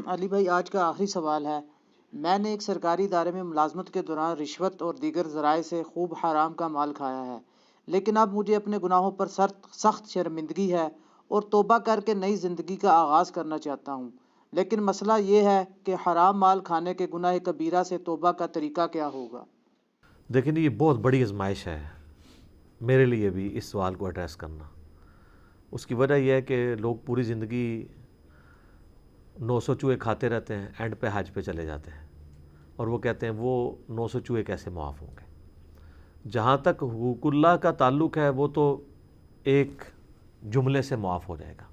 علی بھائی، آج کا آخری سوال ہے۔ میں نے ایک سرکاری ادارے میں ملازمت کے دوران رشوت اور دیگر ذرائع سے خوب حرام کا مال کھایا ہے، لیکن اب مجھے اپنے گناہوں پر سخت شرمندگی ہے اور توبہ کر کے نئی زندگی کا آغاز کرنا چاہتا ہوں۔ لیکن مسئلہ یہ ہے کہ حرام مال کھانے کے گناہ کبیرہ سے توبہ کا طریقہ کیا ہوگا؟ دیکھیں یہ بہت بڑی آزمائش ہے میرے لیے بھی اس سوال کو ایڈریس کرنا۔ اس کی وجہ یہ ہے کہ لوگ پوری زندگی 900 چوہے کھاتے رہتے ہیں، اینڈ پہ حج پہ چلے جاتے ہیں اور وہ کہتے ہیں وہ 900 چوہے کیسے معاف ہوں گے۔ جہاں تک حقوق اللہ کا تعلق ہے وہ تو ایک جملے سے معاف ہو جائے گا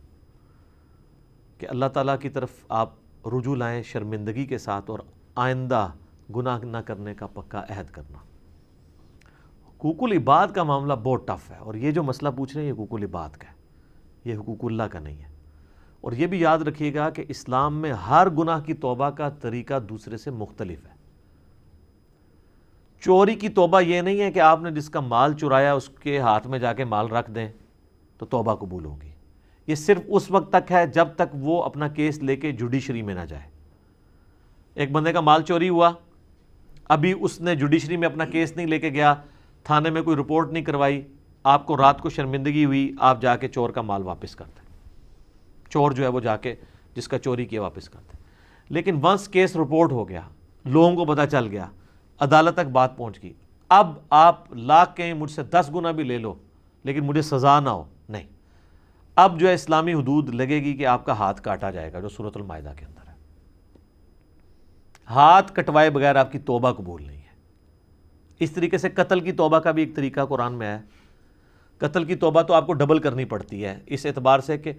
کہ اللہ تعالیٰ کی طرف آپ رجوع لائیں شرمندگی کے ساتھ اور آئندہ گناہ نہ کرنے کا پکا عہد کرنا۔ حقوق العباد کا معاملہ بہت ٹف ہے، اور یہ جو مسئلہ پوچھ رہے ہیں یہ حقوق العباد کا ہے، یہ حقوق اللہ کا نہیں ہے۔ اور یہ بھی یاد رکھیے گا کہ اسلام میں ہر گناہ کی توبہ کا طریقہ دوسرے سے مختلف ہے۔ چوری کی توبہ یہ نہیں ہے کہ آپ نے جس کا مال چرایا اس کے ہاتھ میں جا کے مال رکھ دیں تو توبہ قبول ہوگی۔ یہ صرف اس وقت تک ہے جب تک وہ اپنا کیس لے کے جوڈیشری میں نہ جائے۔ ایک بندے کا مال چوری ہوا، ابھی اس نے جوڈیشری میں اپنا کیس نہیں لے کے گیا، تھانے میں کوئی رپورٹ نہیں کروائی، آپ کو رات کو شرمندگی ہوئی، آپ جا کے چور کا مال واپس کرتے، چور جو ہے وہ جا کے جس کا چوری کیا واپس کرتے۔ لیکن ونس کیس رپورٹ ہو گیا، لوگوں کو پتہ چل گیا، عدالت تک بات پہنچ گئی، اب آپ لاکھ کہیں مجھ سے 10 گنا بھی لے لو لیکن مجھے سزا نہ ہو، نہیں، اب جو ہے اسلامی حدود لگے گی کہ آپ کا ہاتھ کاٹا جائے گا، جو سورۃ المائدہ کے اندر ہے۔ ہاتھ کٹوائے بغیر آپ کی توبہ قبول نہیں ہے۔ اس طریقے سے قتل کی توبہ کا بھی ایک طریقہ قرآن میں ہے۔ قتل کی توبہ تو آپ کو ڈبل کرنی پڑتی ہے، اس اعتبار سے کہ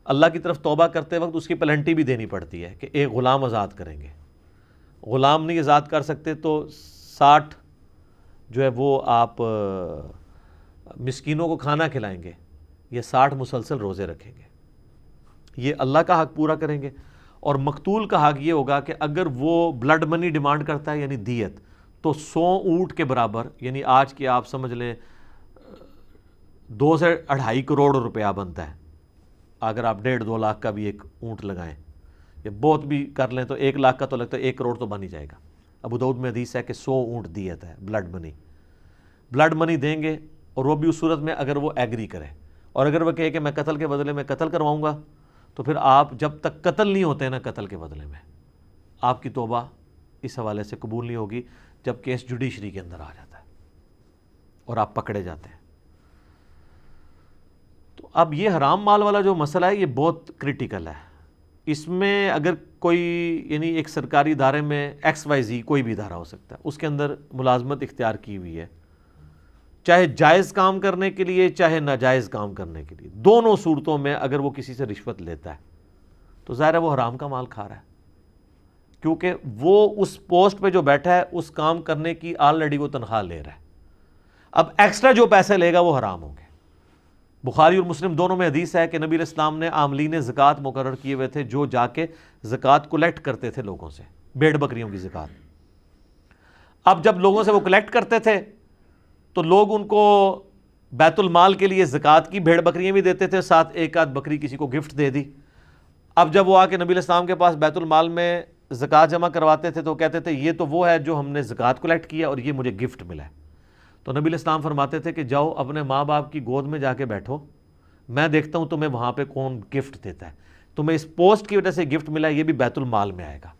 اللہ کی طرف توبہ کرتے وقت اس کی پلنٹی بھی دینی پڑتی ہے کہ ایک غلام آزاد کریں گے۔ غلام نہیں آزاد کر سکتے تو 60 جو ہے وہ آپ مسکینوں کو کھانا کھلائیں گے، یہ 60 مسلسل روزے رکھیں گے، یہ اللہ کا حق پورا کریں گے۔ اور مقتول کا حق یہ ہوگا کہ اگر وہ بلڈ منی ڈیمانڈ کرتا ہے یعنی دیت، تو 100 اونٹ کے برابر، یعنی آج کی آپ سمجھ لیں 2 سے 2.5 کروڑ روپیہ بنتا ہے اگر آپ 1.5-2 لاکھ کا بھی ایک اونٹ لگائیں، یا بہت بھی کر لیں تو 1 لاکھ کا تو لگتا ہے 1 کروڑ تو بن ہی جائے گا۔ ابو داؤد میں حدیث ہے کہ 100 اونٹ دیت ہے بلڈ منی دیں گے، اور وہ بھی اس صورت میں اگر وہ ایگری کرے، اور اگر وہ کہے کہ میں قتل کے بدلے میں قتل کرواؤں گا، تو پھر آپ جب تک قتل نہیں ہوتے نا قتل کے بدلے میں، آپ کی توبہ اس حوالے سے قبول نہیں ہوگی جب کیس جوڈیشری کے اندر آ جاتا ہے اور آپ پکڑے جاتے ہیں۔ تو اب یہ حرام مال والا جو مسئلہ ہے یہ بہت کریٹیکل ہے۔ اس میں اگر کوئی یعنی ایک سرکاری ادارے میں XYZ کوئی بھی ادارہ ہو سکتا ہے، اس کے اندر ملازمت اختیار کی ہوئی ہے، چاہے جائز کام کرنے کے لیے چاہے ناجائز کام کرنے کے لیے، دونوں صورتوں میں اگر وہ کسی سے رشوت لیتا ہے تو ظاہر ہے وہ حرام کا مال کھا رہا ہے، کیونکہ وہ اس پوسٹ پہ جو بیٹھا ہے اس کام کرنے کی آلریڈی وہ تنخواہ لے رہا ہے۔ اب ایکسٹرا جو پیسے لے گا وہ حرام ہوں گے۔ بخاری اور مسلم دونوں میں حدیث ہے کہ نبی علیہ السلام نے عاملین زکوٰۃ مقرر کیے ہوئے تھے جو جا کے زکوٰۃ کلیکٹ کرتے تھے لوگوں سے، بھیڑ بکریوں کی زکوٰۃ۔ اب جب لوگوں سے وہ کلیکٹ کرتے تھے تو لوگ ان کو بیت المال کے لیے زکوٰۃ کی بھیڑ بکریاں بھی دیتے تھے، ساتھ ایک آدھ بکری کسی کو گفٹ دے دی۔ اب جب وہ آ کے نبی علیہ السلام کے پاس بیت المال میں زکوٰۃ جمع کرواتے تھے تو کہتے تھے یہ تو وہ ہے جو ہم نے زکوٰۃ کلیکٹ کیا اور یہ مجھے گفٹ ملا ہے۔ تو نبی علیہ السلام فرماتے تھے کہ جاؤ اپنے ماں باپ کی گود میں جا کے بیٹھو، میں دیکھتا ہوں تمہیں وہاں پہ کون گفٹ دیتا ہے، تمہیں اس پوسٹ کی وجہ سے گفٹ ملا ہے، یہ بھی بیت المال میں آئے گا۔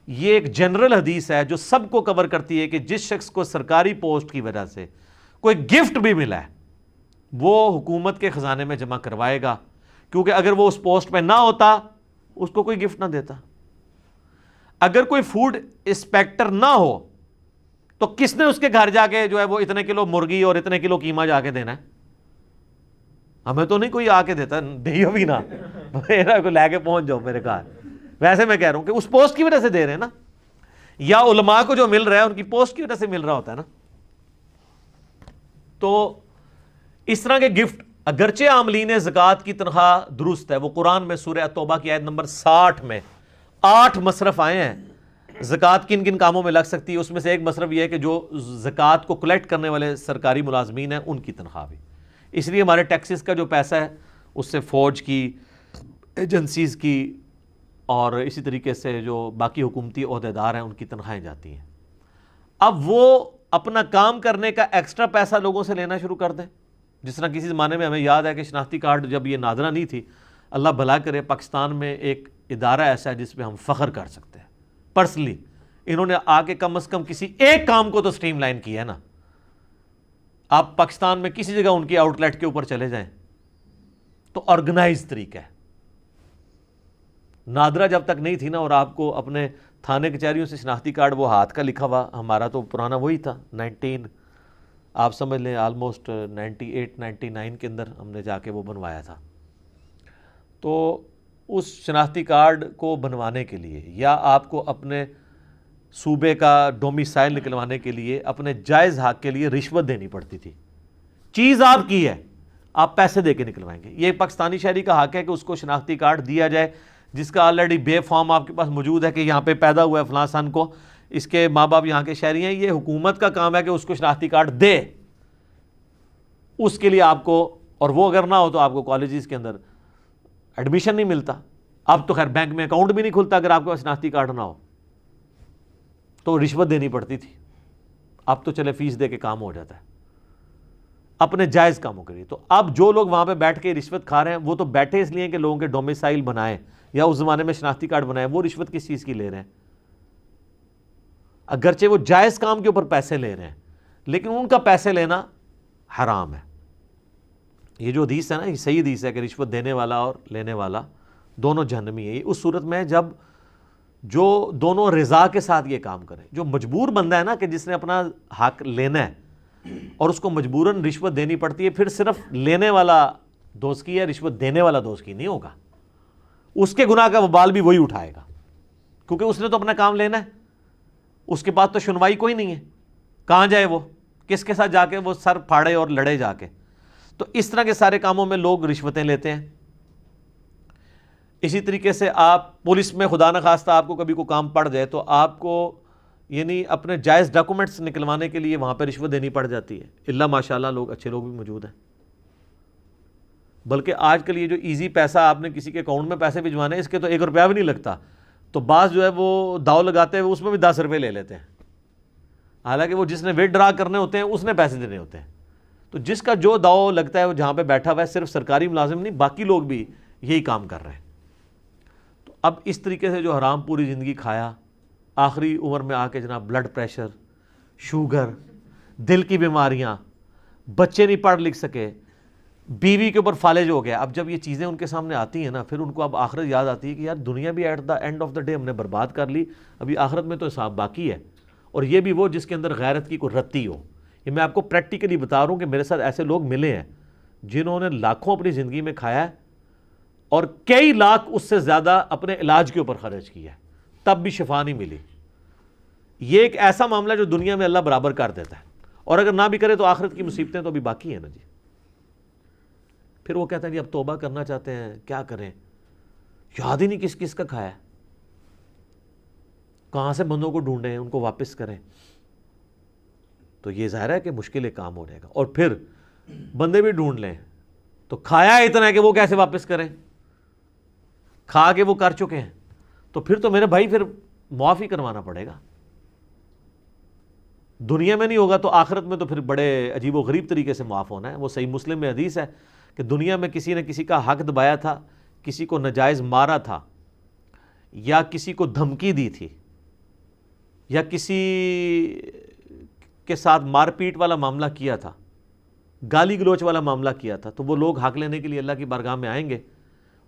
یہ ایک جنرل حدیث ہے جو سب کو کور کرتی ہے کہ جس شخص کو سرکاری پوسٹ کی وجہ سے کوئی گفٹ بھی ملا ہے وہ حکومت کے خزانے میں جمع کروائے گا، کیونکہ اگر وہ اس پوسٹ پہ نہ ہوتا اس کو کوئی گفٹ نہ دیتا۔ اگر کوئی فوڈ انسپیکٹر نہ ہو تو کس نے اس کے گھر جا کے جو ہے وہ اتنے کلو مرغی اور اتنے کلو قیمہ جا کے دینا ہے؟ ہمیں تو نہیں کوئی آ کے دیتا، دیو بھی نہ میرا کو لے کے پہنچ جاؤ میرے گھر۔ ویسے میں کہہ رہا ہوں کہ اس پوسٹ کی وجہ سے دے رہے ہیں نا، یا علماء کو جو مل رہا ہے ان کی پوسٹ کی وجہ سے مل رہا ہوتا ہے نا۔ تو اس طرح کے گفٹ اگرچہ عاملین زکوٰۃ کی تنخواہ درست ہے، وہ قرآن میں سورہ توبہ کی آیت نمبر 60 میں 8 مصرف آئے ہیں زکوٰۃ کن کن کاموں میں لگ سکتی ہے، اس میں سے ایک مصرف یہ ہے کہ جو زکوٰۃ کو کلیکٹ کرنے والے سرکاری ملازمین ہیں ان کی تنخواہ بھی۔ اس لیے ہمارے ٹیکسز کا جو پیسہ ہے اس سے فوج کی، ایجنسیز کی، اور اسی طریقے سے جو باقی حکومتی عہدیدار ہیں ان کی تنخواہیں جاتی ہیں. اب وہ اپنا کام کرنے کا ایکسٹرا پیسہ لوگوں سے لینا شروع کر دیں. جس طرح کسی زمانے میں ہمیں یاد ہے کہ شناختی کارڈ جب یہ نادرہ نہیں تھی, اللہ بھلا کرے پاکستان میں ایک ادارہ ایسا ہے جس پہ ہم فخر کر سکتے ہیں پرسنلی. انہوں نے آ کے کم از کم کسی ایک کام کو تو سٹریم لائن کیا ہے نا. آپ پاکستان میں کسی جگہ ان کی آؤٹ لیٹ کے اوپر چلے جائیں تو آرگنائز طریقہ ہے. نادرہ جب تک نہیں تھی نا, اور آپ کو اپنے تھانے کچہریوں سے شناختی کارڈ وہ ہاتھ کا لکھا ہوا, ہمارا تو پرانا وہی تھا 19 آپ سمجھ لیں آلموسٹ 98-99 کے اندر ہم نے جا کے وہ بنوایا تھا. تو اس شناختی کارڈ کو بنوانے کے لیے یا آپ کو اپنے صوبے کا ڈومیسائل نکلوانے کے لیے اپنے جائز حق کے لیے رشوت دینی پڑتی تھی. چیز آپ کی ہے, آپ پیسے دے کے نکلوائیں گے. یہ پاکستانی شہری کا حق ہے کہ اس کو شناختی کارڈ دیا جائے جس کا آلریڈی بے فارم آپ کے پاس موجود ہے کہ یہاں پہ پیدا ہوا ہے فلاں سن کو, اس کے ماں باپ یہاں کے شہری ہیں. یہ حکومت کا کام ہے کہ اس کو شناختی کارڈ دے. اس کے لیے آپ کو, اور وہ اگر نہ ہو تو آپ کو کالجز کے اندر ایڈمیشن نہیں ملتا. اب تو خیر بینک میں اکاؤنٹ بھی نہیں کھلتا اگر آپ کے پاس شناختی کارڈ نہ ہو, تو رشوت دینی پڑتی تھی. اب تو چلے فیس دے کے کام ہو جاتا ہے اپنے جائز کاموں کے لیے. تو اب جو لوگ وہاں پہ بیٹھ کے رشوت کھا رہے ہیں وہ تو بیٹھے اس لیے کہ لوگوں کے ڈومیسائل بنائیں یا اس زمانے میں شناختی کارڈ بنائیں. وہ رشوت کس چیز کی لے رہے ہیں؟ اگرچہ وہ جائز کام کے اوپر پیسے لے رہے ہیں لیکن ان کا پیسے لینا حرام ہے. یہ جو حدیث ہے نا, یہ صحیح حدیث ہے کہ رشوت دینے والا اور لینے والا دونوں جہنمی ہے. یہ اس صورت میں جب جو دونوں رضا کے ساتھ یہ کام کریں. جو مجبور بندہ ہے نا کہ جس نے اپنا حق لینا ہے اور اس کو مجبوراً رشوت دینی پڑتی ہے, پھر صرف لینے والا دوست کی ہے, رشوت دینے والا دوست کی نہیں ہوگا. اس کے گناہ کا وبال بھی وہی اٹھائے گا کیونکہ اس نے تو اپنا کام لینا ہے. اس کے پاس تو سنوائی کوئی نہیں ہے, کہاں جائے وہ, کس کے ساتھ جا کے وہ سر پھاڑے اور لڑے جا کے. تو اس طرح کے سارے کاموں میں لوگ رشوتیں لیتے ہیں. اسی طریقے سے آپ پولیس میں خدا نخواستہ آپ کو کبھی کوئی کام پڑ جائے تو آپ کو یعنی اپنے جائز ڈاکومنٹس نکلوانے کے لیے وہاں پہ رشوت دینی پڑ جاتی ہے. اللہ ماشاءاللہ لوگ اچھے لوگ بھی موجود ہیں. بلکہ آج کل یہ جو ایزی پیسہ آپ نے کسی کے اکاؤنٹ میں پیسے بھجوانے, اس کے تو 1 روپیہ بھی نہیں لگتا. تو بعض جو ہے وہ داؤ لگاتے ہیں, اس میں بھی 10 روپے لے لیتے ہیں, حالانکہ وہ جس نے ویٹ ڈرا کرنے ہوتے ہیں اس نے پیسے دینے ہوتے ہیں. تو جس کا جو داؤ لگتا ہے وہ جہاں پہ بیٹھا ہوا ہے, صرف سرکاری ملازم نہیں باقی لوگ بھی یہی کام کر رہے ہیں. تو اب اس طریقے سے جو حرام پوری زندگی کھایا, آخری عمر میں آ کے جناب بلڈ پریشر, شوگر, دل کی بیماریاں, بچے نہیں پڑھ لکھ سکے, بیوی کے اوپر فالج ہو گیا. اب جب یہ چیزیں ان کے سامنے آتی ہیں نا, پھر ان کو اب آخرت یاد آتی ہے کہ یار دنیا بھی at the end of the day ہم نے برباد کر لی, ابھی آخرت میں تو حساب باقی ہے. اور یہ بھی وہ جس کے اندر غیرت کی کوئی رتی ہو. یہ میں آپ کو پریکٹیکلی بتا رہا ہوں کہ میرے ساتھ ایسے لوگ ملے ہیں جنہوں نے لاکھوں اپنی زندگی میں کھایا ہے اور کئی لاکھ اس سے زیادہ اپنے علاج کے اوپر خرچ کیا ہے, تب بھی شفا نہیں ملی. یہ ایک ایسا معاملہ جو دنیا میں اللہ برابر کر دیتا ہے, اور اگر نہ بھی کرے تو آخرت کی مصیبتیں تو ابھی باقی ہیں نا جی. پھر وہ کہتا ہے جی اب توبہ کرنا چاہتے ہیں, کیا کریں, یاد ہی نہیں کس کس کا کھایا ہے, کہاں سے بندوں کو ڈھونڈیں, ان کو واپس کریں. تو یہ ظاہر ہے کہ مشکل ایک کام ہو جائے گا. اور پھر بندے بھی ڈھونڈ لیں تو کھایا اتنا ہے کہ وہ کیسے واپس کریں, کھا کے وہ کر چکے ہیں. تو پھر تو میرے بھائی پھر معاف ہی کروانا پڑے گا. دنیا میں نہیں ہوگا تو آخرت میں تو پھر بڑے عجیب و غریب طریقے سے معاف ہونا ہے. وہ صحیح مسلم میں حدیث ہے کہ دنیا میں کسی نے کسی کا حق دبایا تھا, کسی کو ناجائز مارا تھا, یا کسی کو دھمکی دی تھی, یا کسی کے ساتھ مار پیٹ والا معاملہ کیا تھا, گالی گلوچ والا معاملہ کیا تھا, تو وہ لوگ حق لینے کے لیے اللہ کی بارگاہ میں آئیں گے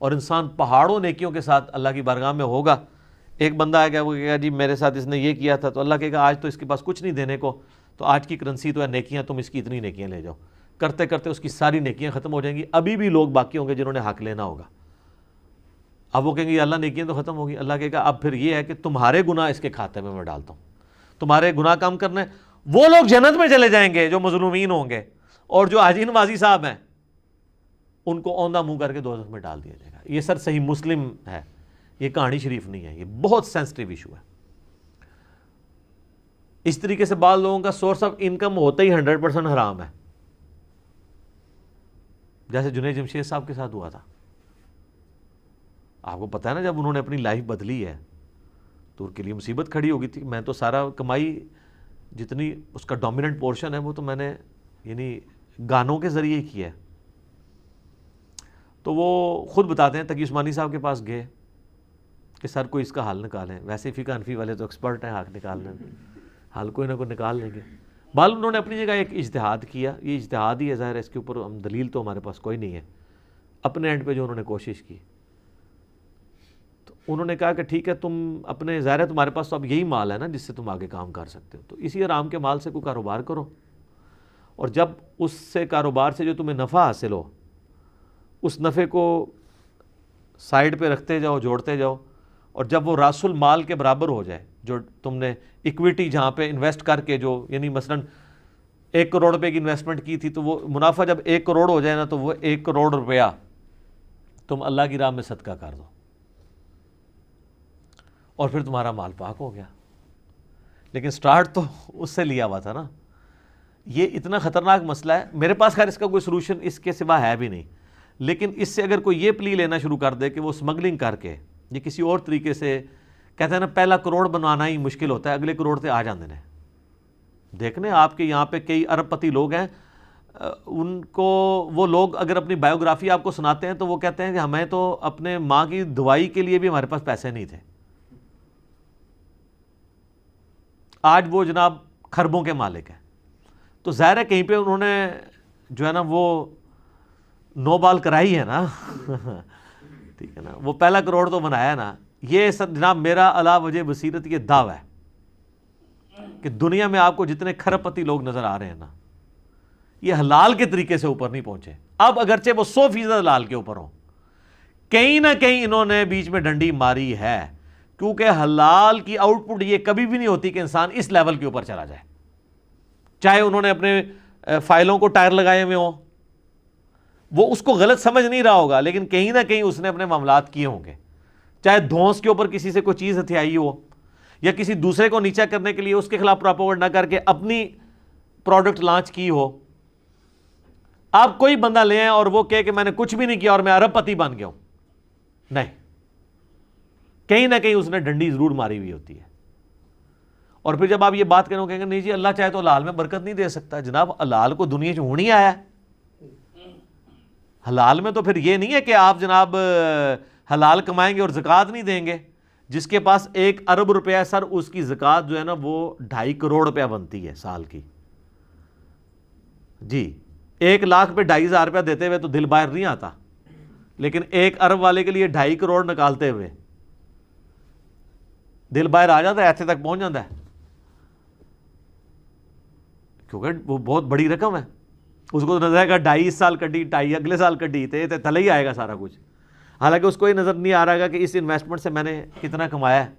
اور انسان پہاڑوں نیکیوں کے ساتھ اللہ کی بارگاہ میں ہوگا. ایک بندہ آئے گا, وہ کہے گا جی میرے ساتھ اس نے یہ کیا تھا, تو اللہ کہے گا آج تو اس کے پاس کچھ نہیں دینے کو, تو آج کی کرنسی تو ہے نیکیاں, تم اس کی اتنی نیکیاں لے جاؤ. کرتے کرتے اس کی ساری نیکیاں ختم ہو جائیں گی. ابھی بھی لوگ باقی ہوں گے جنہوں نے حق لینا ہوگا. اب وہ کہیں گے اللہ نیکیاں تو ختم ہوگی. اللہ کہے گا اب پھر یہ ہے کہ تمہارے گناہ اس کے کھاتے میں ڈالتا ہوں, تمہارے گناہ کم کرنے. وہ لوگ جنت میں چلے جائیں گے جو مظلومین ہوں گے, اور جو حاجی نوازی صاحب ہیں ان کو اوندھا منہ کر کے دوزخ میں ڈال دیا جائے گا. یہ سر صحیح مسلم ہے, یہ کہانی شریف نہیں ہے. یہ بہت سینسٹیو ایشو ہے. اس طریقے سے بعض لوگوں کا سورس آف انکم ہوتا ہی 100% حرام ہے, جیسے جنید جمشید صاحب کے ساتھ ہوا تھا. آپ کو پتہ ہے نا جب انہوں نے اپنی لائف بدلی ہے تو ان کے لیے مصیبت کھڑی ہو گئی تھی. میں تو سارا کمائی جتنی اس کا ڈومیننٹ پورشن ہے وہ تو میں نے یعنی گانوں کے ذریعے ہی کیا ہے. تو وہ خود بتاتے ہیں تقی عثمانی صاحب کے پاس گئے کہ سر کوئی اس کا حل نکالیں. ویسے فقہ حنفی والے تو ایکسپرٹ ہیں حق نکالنے میں, حل کوئی نہ کوئی نکال لیں گے. بال انہوں نے اپنی جگہ ایک اجتہاد کیا, یہ اجتہاد ہی ہے ظاہر ہے, اس کے اوپر ہم دلیل تو ہمارے پاس کوئی نہیں ہے. اپنے اینڈ پہ جو انہوں نے کوشش کی تو انہوں نے کہا کہ ٹھیک ہے تم اپنے, ظاہر ہے تمہارے پاس تو اب یہی مال ہے نا جس سے تم آگے کام کر سکتے ہو, تو اسی حرام کے مال سے کوئی کاروبار کرو, اور جب اس سے کاروبار سے جو تمہیں نفع حاصل ہو اس نفع کو سائڈ پہ رکھتے جاؤ, جوڑتے جاؤ, اور جب وہ راس المال کے برابر ہو جائے جو تم نے اکویٹی جہاں پہ انویسٹ کر کے جو یعنی مثلا 1 کروڑ روپے کی انویسٹمنٹ کی تھی تو وہ منافع جب 1 کروڑ ہو جائے نا تو وہ 1 کروڑ روپیہ تم اللہ کی راہ میں صدقہ کر دو اور پھر تمہارا مال پاک ہو گیا. لیکن سٹارٹ تو اس سے لیا ہوا تھا نا. یہ اتنا خطرناک مسئلہ ہے, میرے پاس خیر اس کا کوئی سلوشن اس کے سوا ہے بھی نہیں, لیکن اس سے اگر کوئی یہ پلی لینا شروع کر دے کہ وہ سمگلنگ کر کے یہ کسی اور طریقے سے, کہتے ہیں نا پہلا کروڑ بنوانا ہی مشکل ہوتا ہے, اگلے کروڑ تے آ جاندے ہیں. دیکھنے آپ کے یہاں پہ کئی ارب پتی لوگ ہیں, ان کو وہ لوگ اگر اپنی بایوگرافی آپ کو سناتے ہیں تو وہ کہتے ہیں کہ ہمیں تو اپنے ماں کی دوائی کے لیے بھی ہمارے پاس پیسے نہیں تھے. آج وہ جناب خربوں کے مالک ہیں. تو ظاہر ہے کہیں پہ انہوں نے جو ہے نا وہ نو بال کرائی ہے نا ٹھیک ہے نا, وہ پہلا کروڑ تو بنایا ہے نا. یہ سب جناب میرا علا وجہ بصیرت یہ دعویٰ ہے کہ دنیا میں آپ کو جتنے کھرب پتی لوگ نظر آ رہے ہیں نا یہ حلال کے طریقے سے اوپر نہیں پہنچے. اب اگرچہ وہ 100% حلال کے اوپر ہوں, کہیں نہ کہیں انہوں نے بیچ میں ڈنڈی ماری ہے, کیونکہ حلال کی آؤٹ پٹ یہ کبھی بھی نہیں ہوتی کہ انسان اس لیول کے اوپر چلا جائے. چاہے انہوں نے اپنے فائلوں کو ٹائر لگائے ہوئے ہوں, وہ اس کو غلط سمجھ نہیں رہا ہوگا, لیکن کہیں نہ کہیں اس نے اپنے معاملات کیے ہوں گے. چاہے دھونس کے اوپر کسی سے کوئی چیز ہتھیائی ہو, یا کسی دوسرے کو نیچا کرنے کے لیے اس کے خلاف پراپوگنڈا کر کے اپنی پروڈکٹ لانچ کی ہو. آپ کوئی بندہ لے آئیں اور وہ کہے کہ میں نے کچھ بھی نہیں کیا اور میں ارب پتی بن گیا ہوں, نہیں, کہیں نہ کہیں اس نے ڈنڈی ضرور ماری ہوئی ہوتی ہے. اور پھر جب آپ یہ بات کریں کہیں گے نہیں جی اللہ چاہے تو حلال میں برکت نہیں دے سکتا. جناب حلال کو دنیا سے ہونی آیا ہے. حلال میں تو پھر یہ نہیں ہے کہ آپ جناب حلال کمائیں گے اور زکوٰۃ نہیں دیں گے. جس کے پاس 1 ارب روپیہ سر, اس کی زکوٰۃ جو ہے نا وہ 2.5 کروڑ روپیہ بنتی ہے سال کی. جی 1 لاکھ پہ 2.5 روپیہ دیتے ہوئے تو دل باہر نہیں آتا, لیکن 1 ارب والے کے لیے 2.5 کروڑ نکالتے ہوئے دل باہر آ جاتا ہے, ایسے تک پہنچ جاتا ہے, کیونکہ وہ بہت بڑی رقم ہے. اس کو نظر آئے گا 2.5 سال کٹی, 2.5 اگلے سال کٹی, تھلے ہی آئے گا سارا کچھ. حالانکہ اس کو یہ نظر نہیں آ رہا کہ اس انویسٹمنٹ سے میں نے کتنا کمایا ہے.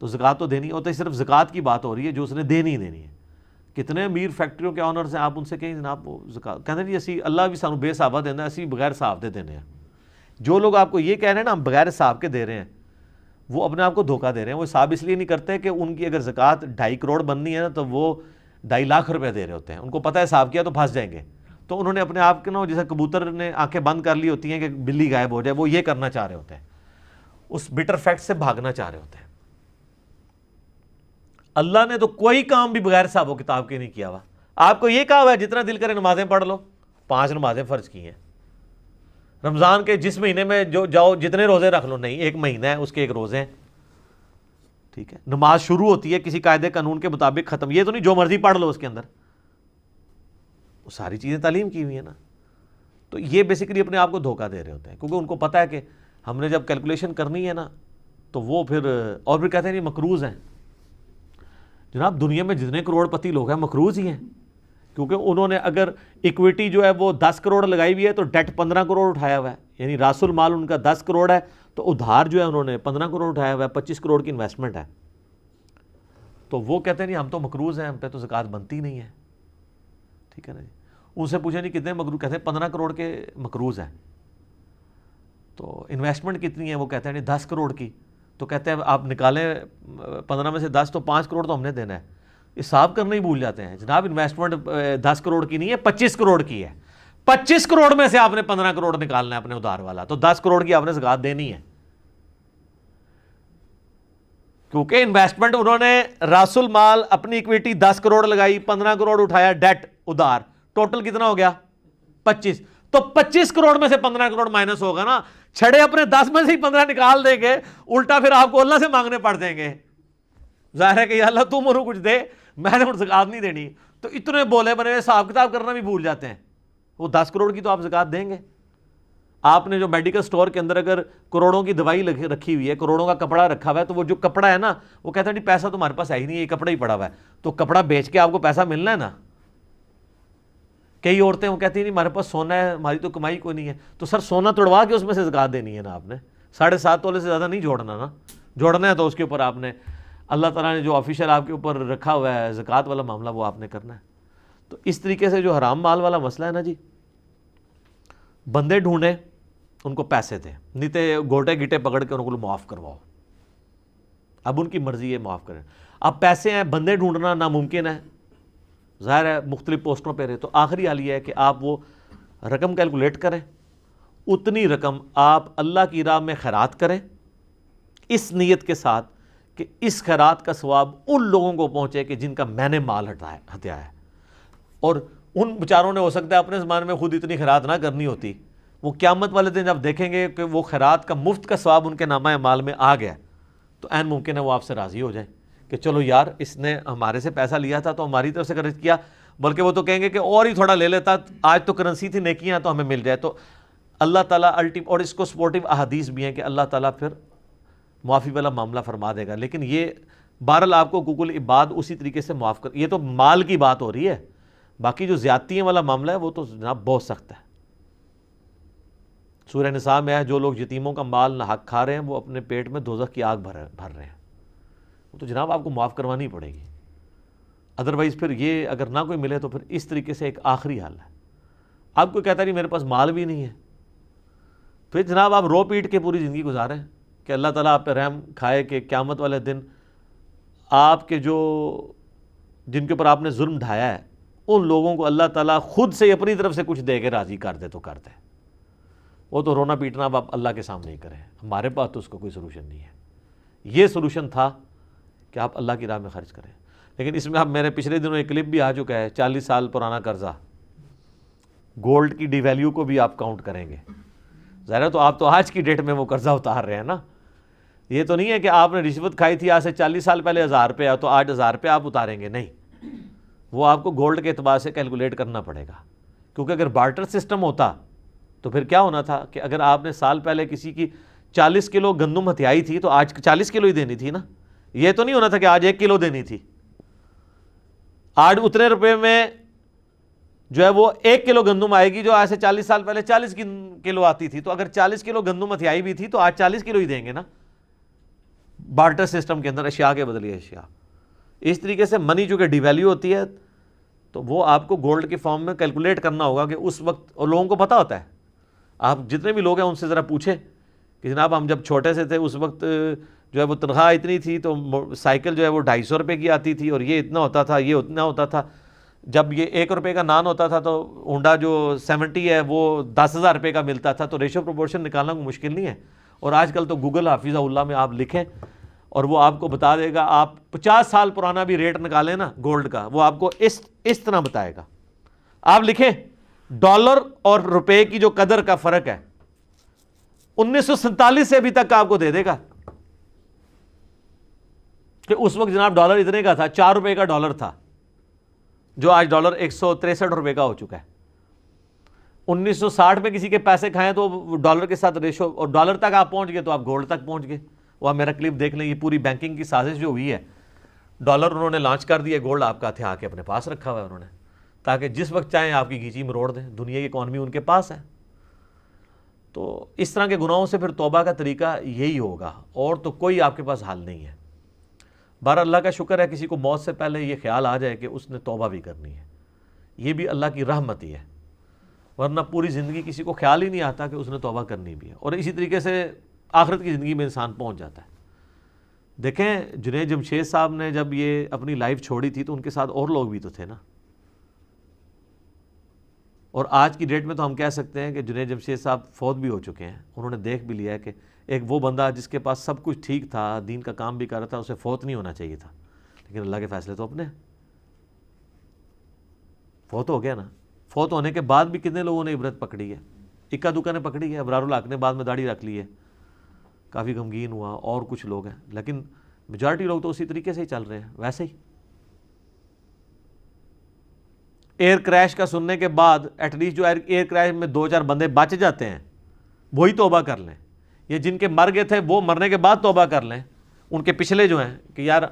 تو زکوٰۃ تو دینی ہوتا ہے, صرف زکوٰۃ کی بات ہو رہی ہے جو اس نے دینی ہی دینی ہے. کتنے امیر فیکٹریوں کے آنرز ہیں, آپ ان سے کہیں جناب وہ زکوٰۃ کہتے ہیں جی اسی اللہ بھی سانو بے حسابہ دینا, اسی بغیر حساب دے دینے ہیں. جو لوگ آپ کو یہ کہہ رہے ہیں نا ہم بغیر حساب کے دے رہے ہیں, وہ اپنے آپ کو دھوکہ دے رہے ہیں. وہ حساب اس لیے نہیں کرتے کہ ان کی اگر زکوٰۃ 2.5 کروڑ بننی ہے نا تو وہ 2.5 لاکھ روپے دے رہے ہوتے ہیں. ان کو پتہ ہے حساب کیا تو پھنس جائیں گے, تو انہوں نے اپنے آپ کے نا جیسے کبوتر نے آنکھیں بند کر لی ہوتی ہیں کہ بلی غائب ہو جائے, وہ یہ کرنا چاہ رہے ہوتے ہیں, اس بٹر فیکٹ سے بھاگنا چاہ رہے ہوتے ہیں. اللہ نے تو کوئی کام بھی بغیر حساب و کتاب کے نہیں کیا ہوا. آپ کو یہ کہا ہوا ہے جتنا دل کرے نمازیں پڑھ لو, 5 نمازیں فرض کی ہیں. رمضان کے جس مہینے میں جو جاؤ جتنے روزے رکھ لو, نہیں 1 مہینہ ہے اس کے 1 روزے ہیں, ٹھیک ہے. نماز شروع ہوتی ہے کسی قاعدے قانون کے مطابق, ختم یہ تو نہیں جو مرضی پڑھ لو اس کے اندر, وہ ساری چیزیں تعلیم کی ہوئی ہیں نا. تو یہ بیسیکلی اپنے آپ کو دھوکہ دے رہے ہوتے ہیں, کیونکہ ان کو پتہ ہے کہ ہم نے جب کیلکولیشن کرنی ہے نا تو وہ پھر اور بھی کہتے ہیں یہ مقروض ہیں. جناب دنیا میں جتنے کروڑ پتی لوگ ہیں مقروض ہی ہیں, کیونکہ انہوں نے اگر ایکویٹی جو ہے وہ 10 کروڑ لگائی ہوئی ہے تو ڈیٹ 15 کروڑ اٹھایا ہوا ہے, یعنی راس المال ان کا 10 کروڑ ہے تو ادھار جو ہے انہوں نے 15 کروڑ اٹھایا ہوا ہے, 25 کروڑ کی انویسٹمنٹ ہے. تو وہ کہتے ہیں نہیں ہم تو مقروض ہیں, ہم پہ تو زکوٰۃ بنتی نہیں ہے, ٹھیک ہے نا جی. ان سے پوچھیں نہیں کتنے مقروض, کہتے ہیں 15 کروڑ کے مقروض ہیں. تو انویسٹمنٹ کتنی ہے, وہ کہتے ہیں نہیں 10 کروڑ کی. تو کہتے ہیں آپ نکالیں 15 میں سے 10 تو 5 کروڑ تو ہم نے دینا ہے. حساب کرنا ہی بھول جاتے ہیں. جناب انویسٹمنٹ 10 کروڑ کی نہیں ہے, 25 کروڑ کی ہے. 25 کروڑ میں سے آپ نے 15 کروڑ نکالنا ہے اپنے ادھار والا, تو 10 کروڑ کی آپ نے زکات دینی ہے, کیونکہ انویسٹمنٹ انہوں نے راس المال اپنی اکویٹی 10 کروڑ لگائی, 15 کروڑ اٹھایا ڈیٹ ادھار, ٹوٹل کتنا ہو گیا 25, تو 25 کروڑ میں سے 15 کروڑ مائنس ہوگا نا, چھڑے اپنے 10 میں سے ہی 15 نکال دیں گے, الٹا پھر آپ کو اللہ سے مانگنے پڑ دیں گے. ظاہر ہے کہ یا اللہ تم انہوں کچھ دے, میں نے زکات نہیں دینی. تو اتنے بولے بنے حساب کتاب کرنا بھی بھول جاتے ہیں. وہ 10 کروڑ کی تو آپ زکات دیں گے. آپ نے جو میڈیکل سٹور کے اندر اگر کروڑوں کی دوائی رکھی ہوئی ہے, کروڑوں کا کپڑا رکھا ہوا ہے, تو وہ جو کپڑا ہے نا, وہ کہتا ہے نہیں پیسہ تمہارے پاس ہے ہی نہیں, یہ کپڑا ہی پڑا ہوا ہے, تو کپڑا بیچ کے آپ کو پیسہ ملنا ہے نا. کئی عورتیں وہ کہتی ہیں نہیں ہمارے پاس سونا ہے, ہماری تو کمائی کوئی نہیں ہے. تو سر سونا توڑوا کے اس میں سے زکات دینی ہے نا آپ نے, 7.5 تولے سے زیادہ نہیں جوڑنا نا. جوڑنا ہے تو اس کے اوپر آپ نے, اللہ تعالیٰ نے جو آفیشیل آپ کے اوپر رکھا ہوا ہے زکات والا معاملہ, وہ آپ نے کرنا ہے. تو اس طریقے سے جو حرام مال والا مسئلہ ہے نا جی, بندے ڈھونڈیں, ان کو پیسے دیں, نہیں تو گوٹے گیٹے پکڑ کے ان کو معاف کرواؤ. اب ان کی مرضی ہے معاف کریں. اب پیسے ہیں, بندے ڈھونڈنا ناممکن ہے, ظاہر ہے مختلف پوسٹوں پہ رہے, تو آخری حال یہ ہے کہ آپ وہ رقم کیلکولیٹ کریں, اتنی رقم آپ اللہ کی راہ میں خیرات کریں, اس نیت کے ساتھ کہ اس خیرات کا ثواب ان لوگوں کو پہنچے کہ جن کا میں نے مال ہتیا ہے. اور ان بیچاروں نے ہو سکتا ہے اپنے زمانے میں خود اتنی خیرات نہ کرنی ہوتی, وہ قیامت والے دن جب دیکھیں گے کہ وہ خیرات کا مفت کا ثواب ان کے نامہ مال میں آ گیا, تو عین ممکن ہے وہ آپ سے راضی ہو جائیں کہ چلو یار اس نے ہمارے سے پیسہ لیا تھا تو ہماری طرف سے خرچ کیا, بلکہ وہ تو کہیں گے کہ اور ہی تھوڑا لے لیتا, آج تو کرنسی تھی نیکیاں تو ہمیں مل جائے. تو اللہ تعالیٰ اور اس کو سپورٹیو احادیث بھی ہیں کہ اللہ تعالیٰ پھر معافی والا معاملہ فرما دے گا. لیکن یہ بہرحال آپ کو حقوق العباد اسی طریقے سے معاف کر, یہ تو مال کی بات ہو رہی ہے, باقی جو زیادتیوں والا معاملہ ہے وہ تو جناب بہت سخت ہے. سورہ نساء میں ہے جو لوگ یتیموں کا مال ناحق کھا رہے ہیں وہ اپنے پیٹ میں دوزخ کی آگ بھر رہے ہیں, وہ تو جناب آپ کو معاف کروانی پڑے گی. ادروائز پھر یہ اگر نہ کوئی ملے تو پھر اس طریقے سے ایک آخری حل ہے. آپ کو کہتا نہیں میرے پاس مال بھی نہیں ہے, پھر جناب آپ رو پیٹ کے پوری زندگی گزاریں کہ اللہ تعالیٰ آپ پہ رحم کھائے کہ قیامت والے دن آپ کے جن کے اوپر آپ نے ظلم ڈھایا ہے ان لوگوں کو اللہ تعالیٰ خود سے اپنی طرف سے کچھ دے کے راضی کر دے تو کر دے. وہ تو رونا پیٹنا اب آپ اللہ کے سامنے ہی کریں, ہمارے پاس تو اس کا کوئی سلوشن نہیں ہے. یہ سلوشن تھا کہ آپ اللہ کی راہ میں خرچ کریں. لیکن اس میں اب میرے پچھلے دنوں ایک کلپ بھی آ چکا ہے, 40 سال پرانا قرضہ, گولڈ کی ڈی ویلیو کو بھی آپ کاؤنٹ کریں گے. ظاہر ہے تو آپ تو آج کی ڈیٹ میں وہ قرضہ اتار رہے ہیں نا. یہ تو نہیں ہے کہ آپ نے رشوت کھائی تھی آج سے 40 سال پہلے 1000 روپیہ, تو آج 1000 روپیہ آپ اتاریں گے, نہیں. وہ آپ کو گولڈ کے اعتبار سے کیلکولیٹ کرنا پڑے گا, کیونکہ اگر بارٹر سسٹم ہوتا تو پھر کیا ہونا تھا کہ اگر آپ نے سال پہلے کسی کی 40 کلو گندم ہتھیائی تھی تو آج 40 کلو ہی دینی تھی نا. یہ تو نہیں ہونا تھا کہ آج 1 کلو دینی تھی. آج اتنے روپے میں جو ہے وہ 1 کلو گندم آئے گی جو آج سے 40 سال پہلے 40 کلو آتی تھی. تو اگر 40 کلو گندم ہتھیائی بھی تھی تو آج 40 کلو ہی دیں گے نا, بارٹر سسٹم کے اندر اشیاء کے بدلے اشیاء. اس طریقے سے منی جو کہ ڈی ویلیو ہوتی ہے تو وہ آپ کو گولڈ کے فارم میں کیلکولیٹ کرنا ہوگا کہ اس وقت, اور لوگوں کو پتہ ہوتا ہے, آپ جتنے بھی لوگ ہیں ان سے ذرا پوچھیں کہ جناب ہم جب چھوٹے سے تھے اس وقت جو ہے وہ تنخواہ اتنی تھی تو سائیکل جو ہے وہ 250 روپے کی آتی تھی, اور یہ اتنا ہوتا تھا, یہ اتنا ہوتا تھا. جب یہ 1 روپے کا نان ہوتا تھا تو ہونڈا جو 70 ہے وہ 10,000 روپے کا ملتا تھا. تو ریشو پروپورشن نکالنا کوئی مشکل نہیں ہے. اور آج کل تو گوگل حافظہ اللہ میں آپ لکھیں اور وہ آپ کو بتا دے گا. آپ 50 سال پرانا بھی ریٹ نکالیں نا گولڈ کا, وہ آپ کو اس طرح بتائے گا. آپ لکھیں ڈالر اور روپے کی جو قدر کا فرق ہے 1947 سے ابھی تک کا آپ کو دے دے گا کہ اس وقت جناب ڈالر اتنے کا تھا, 4 روپے کا ڈالر تھا, جو آج ڈالر 163 روپے کا ہو چکا ہے. 1960 میں کسی کے پیسے کھائیں تو ڈالر کے ساتھ ریشو, اور ڈالر تک آپ پہنچ گئے تو آپ گولڈ تک پہنچ گئے. وہ آپ میرا کلپ دیکھ لیں, یہ پوری بینکنگ کی سازش جو ہوئی ہے, ڈالر انہوں نے لانچ کر دیا, گولڈ آپ کا ہتھیار کے اپنے پاس رکھا ہوا ہے انہوں نے, تاکہ جس وقت چاہیں آپ کی گھیچی مروڑ دیں. دنیا کی اکانومی ان کے پاس ہے. تو اس طرح کے گناہوں سے پھر توبہ کا طریقہ یہی ہوگا, اور تو کوئی آپ کے پاس حل نہیں ہے. بہرحال اللہ کا شکر ہے کسی کو موت سے پہلے یہ خیال آ جائے کہ اس نے توبہ بھی کرنی ہے, یہ بھی اللہ کی رحمت ہی ہے. ورنہ پوری زندگی کسی کو خیال ہی نہیں آتا کہ اس نے توبہ کرنی بھی ہے, اور اسی طریقے سے آخرت کی زندگی میں انسان پہنچ جاتا ہے. دیکھیں جنید جمشید صاحب نے جب یہ اپنی لائف چھوڑی تھی تو ان کے ساتھ اور لوگ بھی تو تھے نا. اور آج کی ڈیٹ میں تو ہم کہہ سکتے ہیں کہ جنید جمشید صاحب فوت بھی ہو چکے ہیں. انہوں نے دیکھ بھی لیا ہے کہ ایک وہ بندہ جس کے پاس سب کچھ ٹھیک تھا, دین کا کام بھی کر رہا تھا, اسے فوت نہیں ہونا چاہیے تھا, لیکن اللہ کے فیصلے تو اپنے ہیں. فوت ہو گیا نا. فوت ہونے کے بعد بھی کتنے لوگوں نے عبرت پکڑی ہے, اکا دکا نے پکڑی ہے. ابرار الحق نے بعد میں داڑھی رکھ لی ہے, کافی غمگین ہوا, اور کچھ لوگ ہیں, لیکن میجارٹی لوگ تو اسی طریقے سے ہی چل رہے ہیں ویسے ہی. ایئر کریش کا سننے کے بعد ایٹ لیسٹ جو ایئر کریش میں 2-4 بندے بچ جاتے ہیں وہی توبہ کر لیں, یہ جن کے مر گئے تھے وہ مرنے کے بعد توبہ کر لیں. ان کے پچھلے جو ہیں کہ یار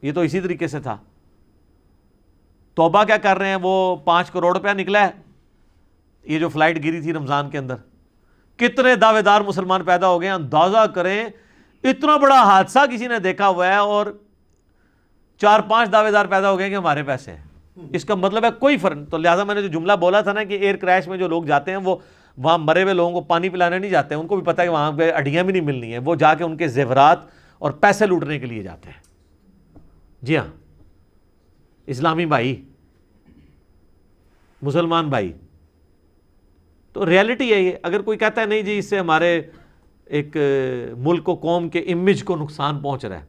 یہ تو اسی طریقے سے تھا, توبہ کیا کر رہے ہیں. وہ 5 کروڑ روپیہ نکلا ہے, یہ جو فلائٹ گری تھی رمضان کے اندر, کتنے دعوے دار مسلمان پیدا ہو گئے ہیں. اندازہ کریں اتنا بڑا حادثہ کسی نے دیکھا ہوا ہے اور 4-5 دعوے دار پیدا ہو گئے کہ ہمارے پیسے ہیں. اس کا مطلب ہے کوئی فرق. تو لہٰذا میں نے جو جملہ بولا تھا نا کہ ایئر کریش میں جو لوگ جاتے ہیں وہ وہاں مرے ہوئے لوگوں کو پانی پلانے نہیں جاتے ہیں, ان کو بھی پتہ ہے کہ وہاں پہ ہڈیاں بھی نہیں ملنی ہیں, وہ جا کے ان کے زیورات اور پیسے لوٹنے کے لیے جاتے ہیں. جی ہاں اسلامی بھائی, مسلمان بھائی, تو ریالٹی ہے یہ. اگر کوئی کہتا ہے نہیں جی اس سے ہمارے ایک ملک و قوم کے امیج کو نقصان پہنچ رہا ہے,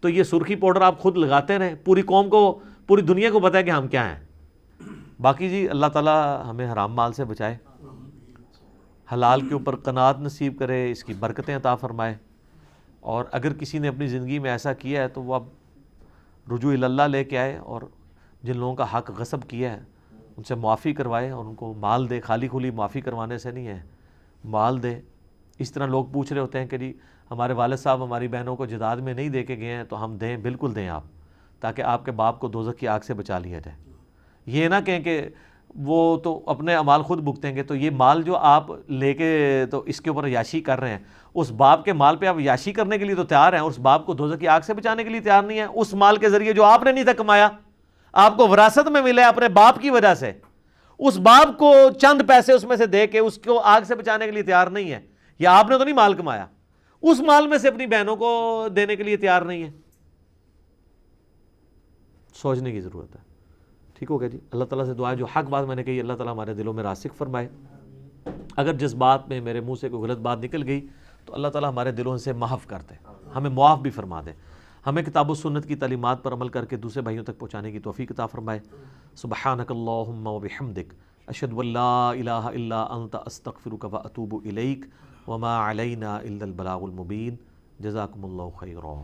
تو یہ سرخی پاؤڈر آپ خود لگاتے رہیں, پوری قوم کو, پوری دنیا کو پتہ ہے کہ ہم کیا ہیں. باقی جی اللہ تعالیٰ ہمیں حرام مال سے بچائے, حلال کے اوپر قناعت نصیب کرے, اس کی برکتیں عطا فرمائے. اور اگر کسی نے اپنی زندگی میں ایسا کیا ہے تو وہ اب رجوع اللہ لے کے آئے, اور جن لوگوں کا حق غصب کیا ہے ان سے معافی کروائے اور ان کو مال دے. خالی کھلی معافی کروانے سے نہیں ہے, مال دے. اس طرح لوگ پوچھ رہے ہوتے ہیں کہ جی ہمارے والد صاحب ہماری بہنوں کو جداد میں نہیں دے کے گئے ہیں تو ہم دیں. بالکل دیں آپ, تاکہ آپ کے باپ کو دوزخ کی آگ سے بچا لیا جائے. یہ نہ کہیں کہ وہ تو اپنے اعمال خود بھگتیں گے, تو یہ مال جو آپ لے کے تو اس کے اوپر عیاشی کر رہے ہیں, اس باپ کے مال پہ آپ عیاشی کرنے کے لیے تو تیار ہیں, اور اس باپ کو دوزخ کی آگ سے بچانے کے لیے تیار نہیں ہیں. اس مال کے ذریعے جو آپ نے نہیں تھا کمایا, آپ کو وراثت میں ملے اپنے باپ کی وجہ سے, اس باپ کو چند پیسے اس میں سے دے کے اس کو آگ سے بچانے کے لیے تیار نہیں ہے. یا آپ نے تو نہیں مال کمایا, اس مال میں سے اپنی بہنوں کو دینے کے لیے تیار نہیں ہے. سوچنے کی ضرورت ہے. ٹھیک ہو گیا جی. اللہ تعالیٰ سے دعا ہے جو حق بات میں نے کہی اللہ تعالیٰ ہمارے دلوں میں راسخ فرمائے. اگر جس بات میں میرے منہ سے کوئی غلط بات نکل گئی تو اللہ تعالیٰ ہمارے دلوں سے معاف کر دے, ہمیں معاف بھی فرما دے. ہمیں کتاب و سنت کی تعلیمات پر عمل کر کے دوسرے بھائیوں تک پہنچانے کی توفیق عطا فرمائے. سبحانک اللہم و بحمدک, اشہد ان لا الہ الا انت, استغفرک و اتوب الیک, وما علینا الا البلاغ المبین. جزاکم اللہ خیرا.